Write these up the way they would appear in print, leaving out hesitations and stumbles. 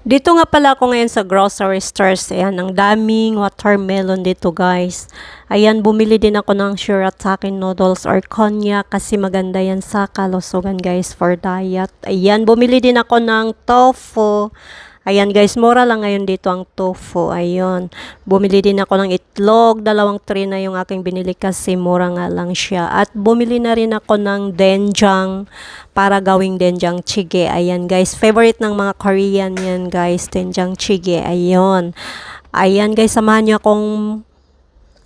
Dito nga pala ako ngayon sa grocery stores. Ayan, ang daming watermelon dito, guys. Ayan, bumili din ako ng shirataki noodles or konya kasi maganda yan sa kalusugan, guys, for diet. Ayan, bumili din ako ng tofu. Ayan, guys, mura lang ngayon dito ang tofu. Ayun, bumili din ako ng itlog. 2 tray na yung aking binili kasi mura nga lang siya. At bumili na rin ako ng doenjang para gawing doenjang jjigae. Ayan, guys, favorite ng mga Korean yan, guys, doenjang jjigae. Ayun. Ayan, guys, samahan niyo akong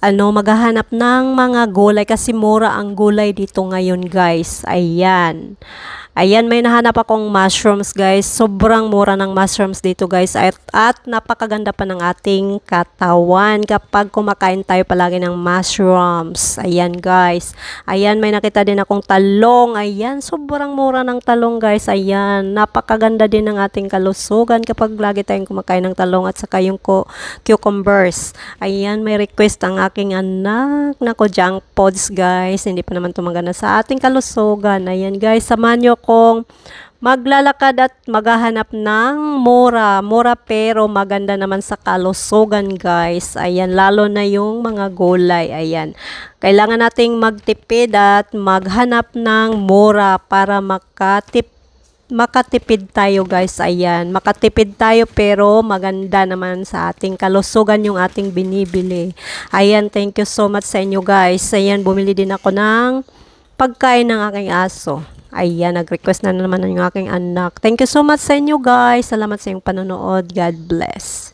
maghahanap ng mga gulay kasi mura ang gulay dito ngayon, guys. Ayan. Ayan, may nahanap akong mushrooms, guys. Sobrang mura ng mushrooms dito, guys. At napakaganda pa ng ating katawan kapag kumakain tayo palagi ng mushrooms. Ayan, guys. Ayan, may nakita din akong talong. Ayan, sobrang mura ng talong, guys. Ayan, napakaganda din ng ating kalusugan kapag lagi tayong kumakain ng talong at saka yung cucumbers. Ayan, may request ang aking anak. Nako, junk foods, guys. Hindi pa naman tumagana sa ating kalusugan. Ayan, guys, samahan nyo kung maglalakad at maghahanap ng mura pero maganda naman sa kalusugan, guys. Ayan, lalo na yung mga gulay. Ayan, kailangan nating magtipid at maghanap ng mura para makatipid tayo, guys. Ayan, makatipid tayo pero maganda naman sa ating kalusugan yung ating binibili. Ayan, thank you so much sa inyo, guys. Ayan, bumili din ako ng pagkain ng aking aso. Ayan, nag-request na naman yung aking anak. Thank you so much sa inyo, guys. Salamat sa inyong panonood. God bless.